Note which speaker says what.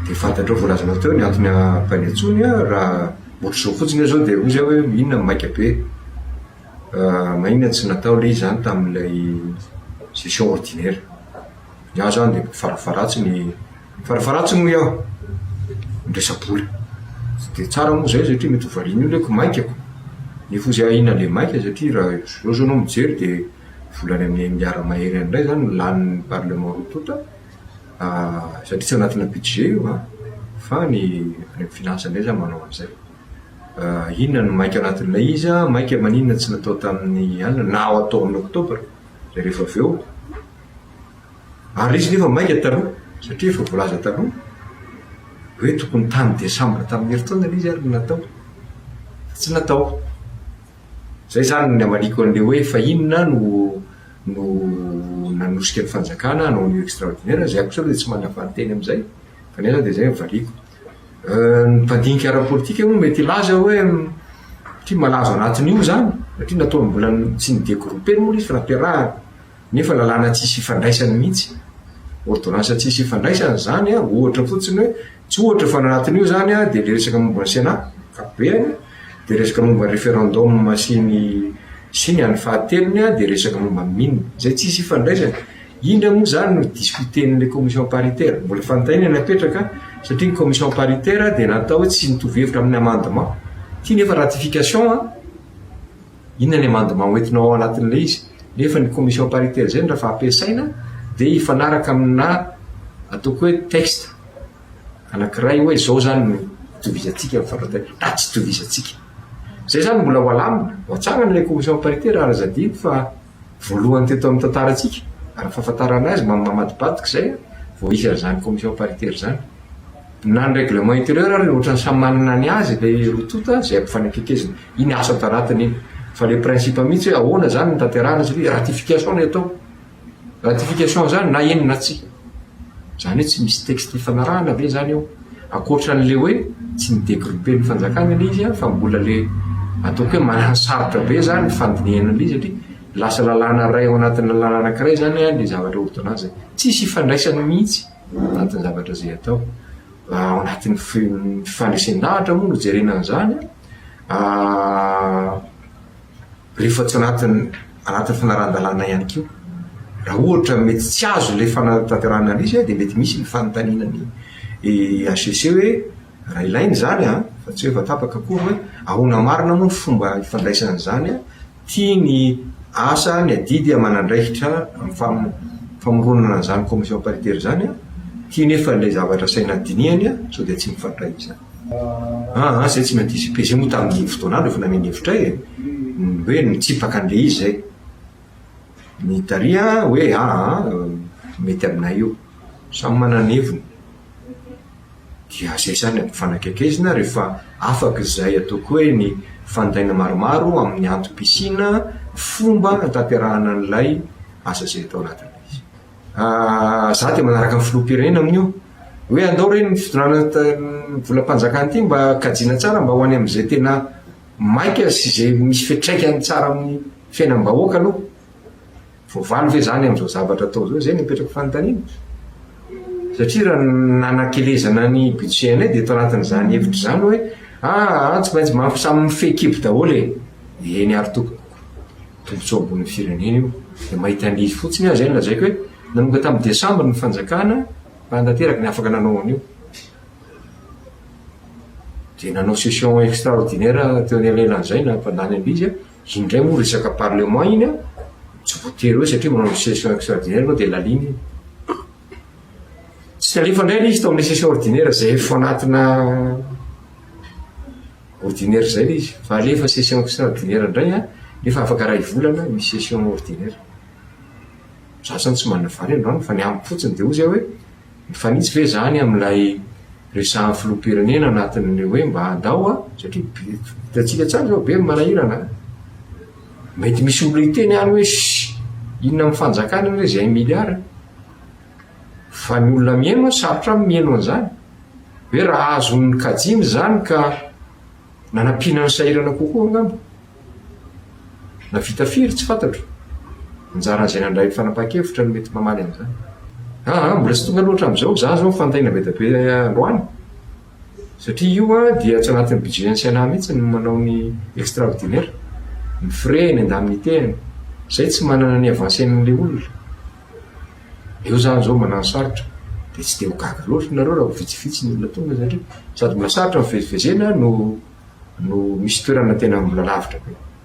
Speaker 1: dia fantatra voalazana teo ny antony ampaniantsony raha ohatr'izao fotsiny zao dia ozy hoe inona maika be maninona tsy natao le izy zany tamin'ilay session ordinaire iaho zany dia farafaratsiny iaho ndrasabola dia tsara moa zay satria mety hovariana io leko maikako nefa ozy inona le maika satria raha zao zao anao mijery dia volany amin'ny miara-mahery andray zany lanin'ny parlement rotota satria tsy anatina budget io fa ny finance indray zany manao an'izay inona no maika anatin'ilay izy maika maninona tsy natao tamin'ny alina na ao atao amin'ny oktobra zay rehefa avy eo ary izy nefa maika taloha satria efa voalaza taloha hoe tokony tany desambra tamin'ny herintaona le izy ary natao tsy natao zay zany ny amaliko an'le hoe fa inona no nanosika ny fanjakana anao ny extraordinaire zay akosa dia tsy manafanteny amin'izay fa nefa dia zay mivaliko ny mpandinika ara-politika moa mety laza hoe satria malaza anatin'io zany satria natao mbola tsy nidegrouper moa izy fa nampiarahana nefa lalàna tsisy ifandraisany mihitsy ordonnance tsisy ifandraisany zany ohatra fotsiny hoe tsy ohatra fa anatin'io zany dia le resaka momba ny sénat kapobeany dia resaka momba ny référendum sy ny any fahatelony dia resaka momba minina zay tsisy ifandraisany indra moa zany no discuten'le commission paritaire mbola fantaina napetraka satria ny commission paritaire dia natao hoe tsy nitovy hevitra amin'ny amendement tia nefa ratification inona ny amendement hoentinao ao anatin'le izy nefa ny commission paritaire zay raha fa ampiasaina dia ifanaraka amina ataoko hoe texte anankiray hoe zao zany no itovizatsika mifanratay tsy itovizatsika zay zany mbola ho alamina ho atsara n'ilay commission paritaire arazadiny fa voalohany teto amin'ny tantarantsika ary fahafantarana azy mamadibadika zay vao isy zany commission paritaire zany na ny règlement intérieur ary ohatrany samy manana ny azy le rotota zay ampifanakakezina iny asa taratiny iny fa le principe mihitsy hoe ahoana zany ny tanterahana satria ratification ny atao ratification zany na eny na tsy zany hoe tsy misy texte ifanarahana ve zany eo akoatran'le hoe tsy nidegrouper ny fanjakana le izy fa mbola le ataoko hoe manana sarotra be zany fandinihanan'le izy satria lasa lalàna ray ao anatin'ny lalàna anankiray zany le zavatra ordonnance tsisy ifandraisany mihitsy anatin'ny zavatra zay atao ao anatin'ny fifandraisan-dahatra moa no jerenana zany rehefa tsy anatin'ny fanarahan-dalàna ihany keo raha ohatra mety tsy azo le fanatanterahana izy dia mety misy ny fanotaninany ACC hoe raha ilainy zany fa tsy hoe vatapaka koa hoe ahoana marina moa fomba ifandraisana zany tia ny asa ny adidy amanandraikitra amin'ny famoronana zany commission paritaire zany tia nefa le zavatra saina dinihany sao dia tsy mifandray zany zay tsy mianticiper zay moa tamin'ny fotoanandro efa nameny hevitra hoe nitsipaka an'le izy zay ny taria hoe mety aminay io samy mananeviny dia zay zany ampifanakakezina rehefa afaka zay ataoko hoe ny fandaina maromaro amin'ny antom-pisina fomba tanterahana an'ilay asa zay atao anatin'ilay izy za dia manaraka ny filoham-pirenena amin'io hoe andao reny fidonana volam-panjakana ity mba kajiana tsara mba ho any amin'izay tena maika sy zay misy fitraikany tsara amin'ny fiainam-bahoaka aloha voavaly ve zany amin'izao zavatra atao zao zay nipetraka fanontaniana satria raha nanakelezana ny budget anay dia tao anatin'izany hevitra zany hoe tsy maintsy samy mifekibo daholo eny ary tombotsoa ambony firenena io dia mahita an'izy fotsiny zay no lazaiko hoe nanomboka tamin'ny desambra ny fanjakana mba handateraka ny afaka nanao an'io dia nanao session extraordinaire teo ny alelan'izay na mpandany an'izy indray moa resaka parlement iny tsy voatery hoe satria manao session extraordinaire anao dia laliny tsy alefa indray izy tao amin'ny session ordinaire zay efa anatina ordinaire zay le izy fa alefa session extraordinaire indray nefa afaka ray volana misy session ordinaire zasany tsy manana vary androany fa ny ampy fotsiny dia ozy hoe mifanitsy ve zany amin'ilay resahan'ny filoham-pirenena anatin'le hoe mba andao satria hitatsika tsara zao be manahirana mety misy olo iteny any hoe inona mifanjakana hoe zay miliara fa ny olona miaino sarotra miaino an'izany hoe raha azon'ny kajimy zany ka nanampiana ny sahirana kokoa angamba na vita firy tsy fantatro nijaran'izay nandray fanapa-kevitra no mety mamaly amin'izany mbola tsy tonga loatra am'izao za zao fantaina be da be androany satria io a dia tsy anatin'ny budget anciana mihitsy ny manao ny extraordinaire ny frais ny indemnité zay tsy manana ny avancé-n'le olona eo zany zao manano sarotra de tsy de ho gaga loatra nareo raha vitsivitsy ny olona tonga satria sady mbola sarotra mivezivezena no misy toerana tena mbola lavitra be